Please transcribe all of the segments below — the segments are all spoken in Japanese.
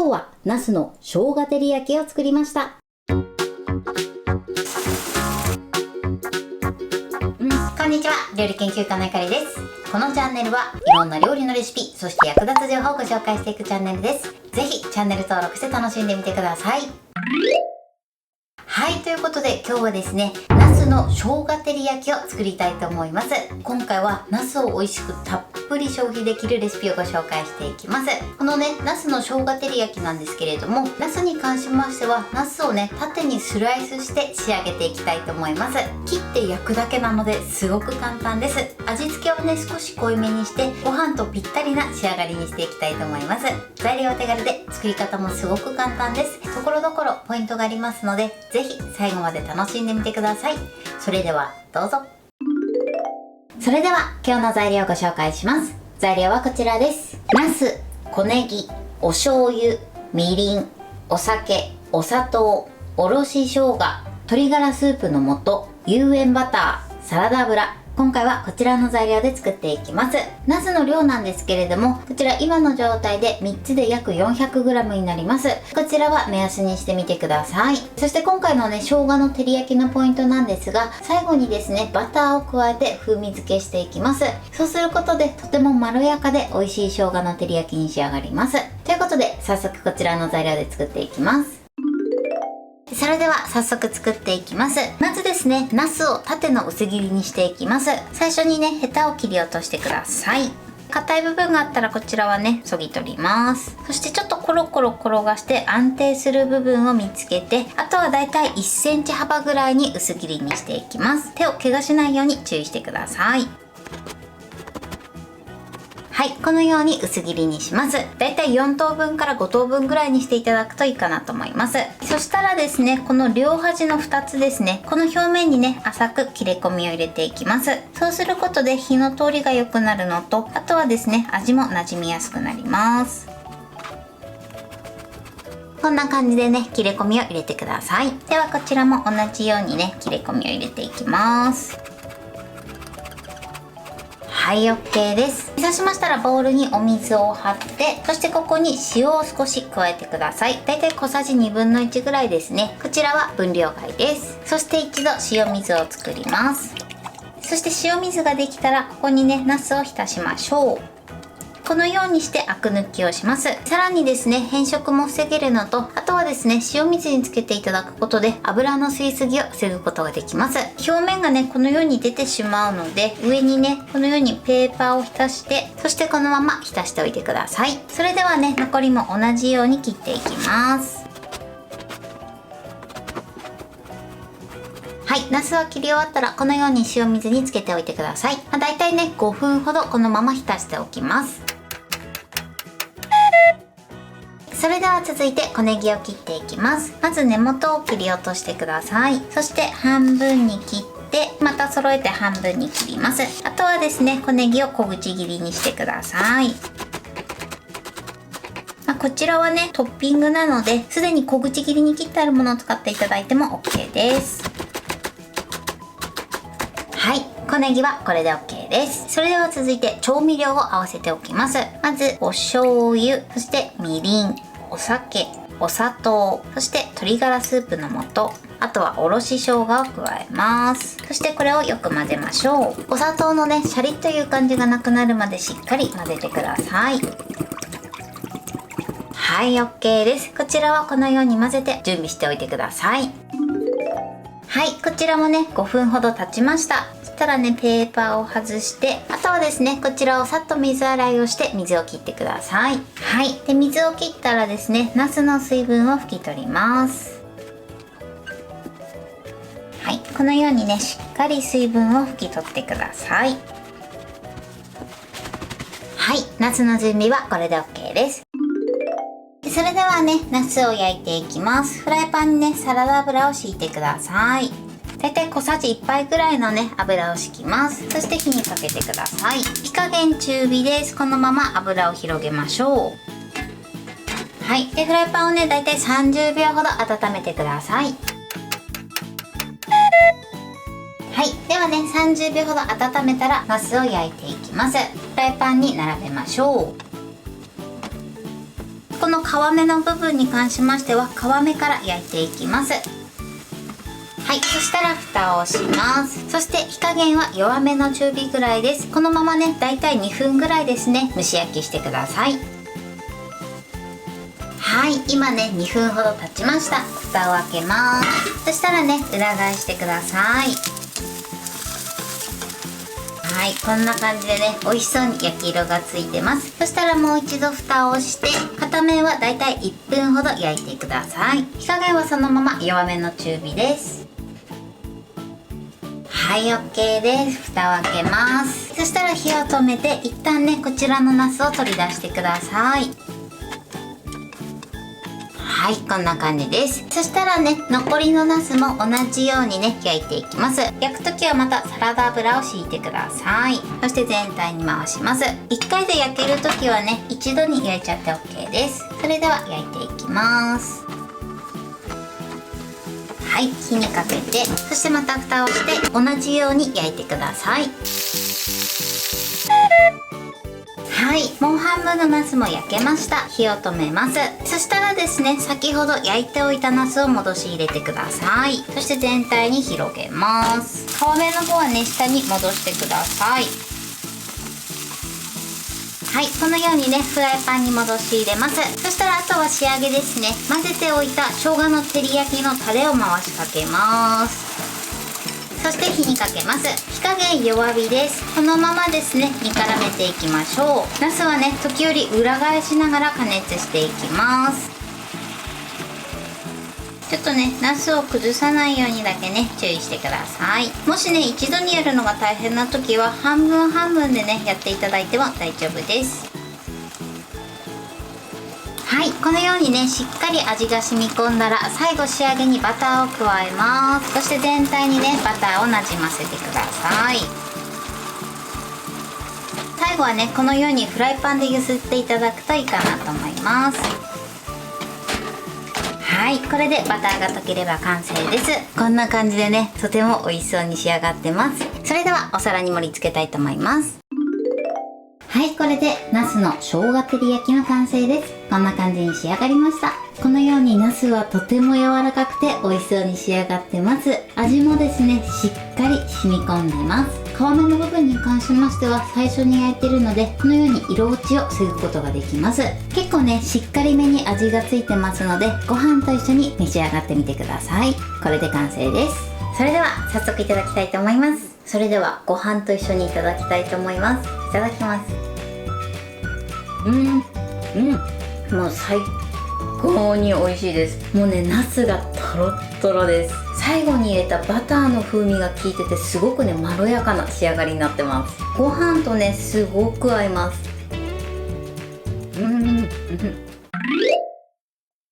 日はナスの生姜照り焼きを作りました。こんにちは、料理研究家のゆかりです。このチャンネルはいろんな料理のレシピ、そして役立つ情報をご紹介していくチャンネルです。ぜひチャンネル登録して楽しんでみてください。はい、ということで今日はですね、ナスの生姜照り焼きを作りたいと思います。今回はナスを美味しくたっぷり消費できるレシピをご紹介していきます。このね、ナスの生姜照り焼きなんですけれども、ナスに関しましては、ナスをね、縦にスライスして仕上げていきたいと思います。切って焼くだけなのですごく簡単です。味付けをね、少し濃いめにして、ご飯とぴったりな仕上がりにしていきたいと思います。材料は手軽で、作り方もすごく簡単です。ところどころポイントがありますので、ぜひ最後まで楽しんでみてください。それではどうぞ。それでは今日の材料をご紹介します。材料はこちらです。ナス、小ネギ、お醤油、みりん、お酒、お砂糖、おろし生姜、鶏ガラスープの素、有塩バター、サラダ油。今回はこちらの材料で作っていきます。ナスの量なんですけれども、こちら今の状態で3つで約 400g になります。こちらは目安にしてみてください。そして今回のね、生姜の照り焼きのポイントなんですが、最後にですね、バターを加えて風味付けしていきます。そうすることでとてもまろやかで美味しい生姜の照り焼きに仕上がります。ということで、早速こちらの材料で作っていきます。それでは早速作っていきます。まずですね、ナスを縦の薄切りにしていきます。最初にね、ヘタを切り落としてください。硬い部分があったらこちらはね、そぎ取ります。そしてちょっとコロコロ転がして安定する部分を見つけて、あとはだいたい1センチ幅ぐらいに薄切りにしていきます。手を怪我しないように注意してください。はい、このように薄切りにします。だいたい4等分から5等分ぐらいにしていただくといいかなと思います。そしたらですね、この両端の2つですね、この表面にね、浅く切れ込みを入れていきます。そうすることで火の通りが良くなるのと、あとはですね、味も馴染みやすくなります。こんな感じでね、切れ込みを入れてください。ではこちらも同じようにね、切れ込みを入れていきます。はい、 OK です。そうしましたらボウルにお水を張って、そしてここに塩を少し加えてください。だいたい小さじ1/2ぐらいですね。こちらは分量外です。そして一度塩水を作ります。そして塩水ができたらここにね、ナスを浸しましょう。このようにしてアク抜きをします。さらにですね、変色も防げるのと、あとはですね、塩水につけていただくことで油の吸いすぎを防ぐことができます。表面がね、このように出てしまうので、上にね、このようにペーパーを浸して、そしてこのまま浸しておいてください。それではね、残りも同じように切っていきます。はい、ナスは切り終わったらこのように塩水につけておいてください。だいたいね、5分ほどこのまま浸しておきます。それでは続いて小ネギを切っていきます。まず根元を切り落としてください。そして半分に切ってまた揃えて半分に切ります。あとはですね、小ネギを小口切りにしてください。こちらはね、トッピングなので、すでに小口切りに切ってあるものを使っていただいても OK です。はい、小ネギはこれで OK です。それでは続いて調味料を合わせておきます。まずお醤油、そしてみりん、お酒、お砂糖、そして鶏ガラスープの素、あとはおろし生姜を加えます。そしてこれをよく混ぜましょう。お砂糖のね、シャリッという感じがなくなるまでしっかり混ぜてください。はい、 OK です。こちらはこのように混ぜて準備しておいてください。はい、こちらもね、5分ほど経ちました。そしたらね、ペーパーを外して、あとはですね、こちらをさっと水洗いをして水を切ってください。はい、で水を切ったらですね、ナスの水分を拭き取ります。はい、このようにね、しっかり水分を拭き取ってください。はい、ナスの準備はこれで OK です。それではね、ナスを焼いていきます。フライパンにね、サラダ油を敷いてください。だいたい小さじ1杯ぐらいのね、油を敷きます。そして火にかけてください。火加減中火です。このまま油を広げましょう。はい、でフライパンをね、だいたい30秒ほど温めてください。はい、ではね、30秒ほど温めたらナスを焼いていきます。フライパンに並べましょう。この皮目の部分に関しましては皮目から焼いていきます。はい、そしたら蓋をします。そして火加減は弱めの中火ぐらいです。このままね、だいたい2分ぐらいですね、蒸し焼きしてください。はい、今ね、2分ほど経ちました。蓋を開けます。そしたらね、裏返してください。はい、こんな感じでね、美味しそうに焼き色がついてます。そしたらもう一度蓋をして片面はだいたい1分ほど焼いてください。火加減はそのまま弱めの中火です。はい、 OK です。蓋を開けます。そしたら火を止めて一旦ね、こちらのナスを取り出してください。はい、こんな感じです。そしたらね、残りのナスも同じようにね、焼いていきます。焼くときはまたサラダ油を敷いてください。そして全体に回します。1回で焼けるときはね、一度に焼いちゃって OK です。それでは焼いていきます。はい、火にかけて、そしてまた蓋をして同じように焼いてください。はい、もう半分のナスも焼けました。火を止めます。そしたらですね、先ほど焼いておいたナスを戻し入れてください。そして全体に広げます。皮目の方はね、下に戻してください。はい、このようにね、フライパンに戻し入れます。そしたらあとは仕上げですね。混ぜておいた生姜の照り焼きのタレを回しかけます。そして火にかけます。火加減弱火です。このままですね、煮絡めていきましょう。ナスはね、時折裏返しながら加熱していきます。ちょっとね、ナスを崩さないようにだけね、注意してください。もしね、一度にやるのが大変な時は半分半分でね、やっていただいても大丈夫です。はい、このようにね、しっかり味が染み込んだら最後仕上げにバターを加えます。そして全体にね、バターをなじませてください。最後はね、このようにフライパンで揺すっていただくといいかなと思います。はい、これでバターが溶ければ完成です。こんな感じでね、とても美味しそうに仕上がってます。それではお皿に盛り付けたいと思います。はい、これでナスの生姜照り焼きの完成です。こんな感じに仕上がりました。このようにナスはとても柔らかくて美味しそうに仕上がってます。味もですね、しっかり染み込んでます。皮目の部分に関しましては最初に焼いてるので、このように色落ちを防ぐことができます。結構ね、しっかりめに味がついてますので、ご飯と一緒に召し上がってみてください。これで完成です。それでは早速いただきたいと思います。それではご飯と一緒にいただきたいと思います。いただきます。もう最高に美味しいです。もうね、ナスがトロットロです。最後に入れたバターの風味が効いてて、すごくね、まろやかな仕上がりになってます。ご飯とね、すごく合います。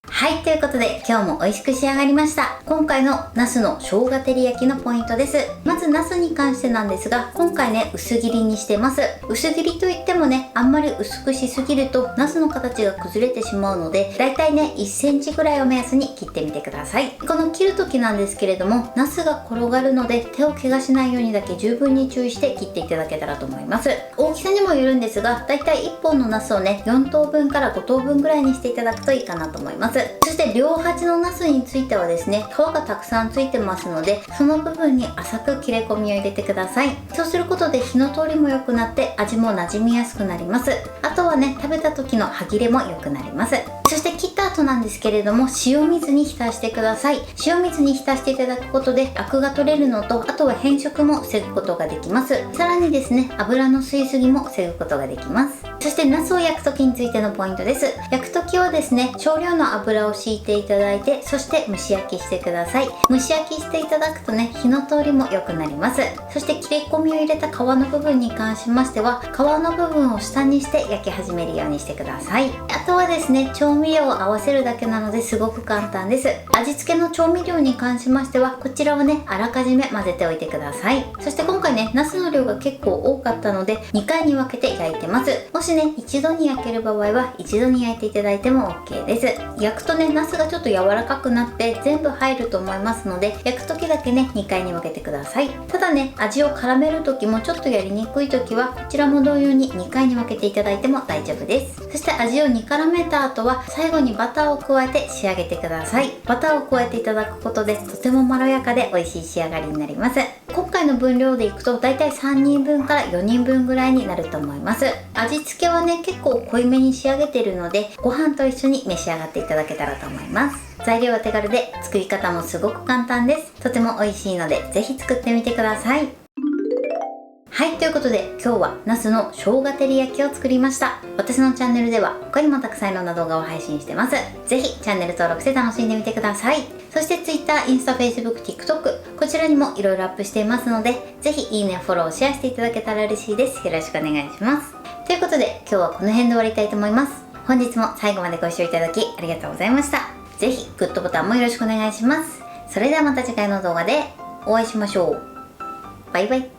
はい、ということで今日も美味しく仕上がりました。今回のナスの生姜照り焼きのポイントです。まずナスに関してなんですが、今回ね、薄切りにしてます。薄切りといってもね、あんまり薄くしすぎるとナスの形が崩れてしまうので、だいたいね、1センチぐらいを目安に切ってみてください。この切る時なんですけれども、ナスが転がるので手を怪我しないようにだけ十分に注意して切っていただけたらと思います。大きさにもよるんですが、だいたい1本のナスをね、4等分から5等分ぐらいにしていただくといいかなと思います。そして両端のナスについてはですね、皮がたくさんついてますので、その部分に浅く切れ込みを入れてください。そうすることで火の通りも良くなって味も馴染みやすくなります。あとはね、食べた時の歯切れも良くなります。そして切った後なんですけれども、塩水に浸してください。塩水に浸していただくことでアクが取れるのと、あとは変色も防ぐことができます。さらにですね、油の吸いすぎも防ぐことができます。そしてナスを焼く時についてのポイントです。焼く時はですね、少量の油を敷いていただいて、そして蒸し焼きしてください。蒸し焼きしていただくとね、火の通りも良くなります。そして切れ込みを入れた皮の部分に関しましては、皮の部分を下にして焼き始めるようにしてください。あとはですね、調味料を合わせるだけなのですごく簡単です。味付けの調味料に関しましては、こちらをね、あらかじめ混ぜておいてください。そして今回ね、ナスの量が結構多かったので2回に分けて焼いてます。もししね一度に焼ける場合は一度に焼いていただいても OK です。焼くとねナスがちょっと柔らかくなって全部入ると思いますので、焼く時だけね2回に分けてください。ただね味を絡める時もちょっとやりにくい時はこちらも同様に2回に分けていただいても大丈夫です。そして味を煮絡めた後は最後にバターを加えて仕上げてください。バターを加えていただくことでとてもまろやかで美味しい仕上がりになります。今回の分量でいくとだいたい3人分から4人分ぐらいになると思います。味付けはね結構濃いめに仕上げているので、ご飯と一緒に召し上がっていただけたらと思います。材料は手軽で作り方もすごく簡単です。とても美味しいのでぜひ作ってみてください。はい、ということで今日はナスの生姜照り焼きを作りました。私のチャンネルでは他にもたくさんいろんな動画を配信してます。ぜひチャンネル登録して楽しんでみてください。そして Twitter、インスタ、Facebook、TikTok こちらにもいろいろアップしていますので、ぜひいいね、フォロー、シェアしていただけたら嬉しいです。よろしくお願いします。ということで今日はこの辺で終わりたいと思います。本日も最後までご視聴いただきありがとうございました。ぜひグッドボタンもよろしくお願いします。それではまた次回の動画でお会いしましょう。バイバイ。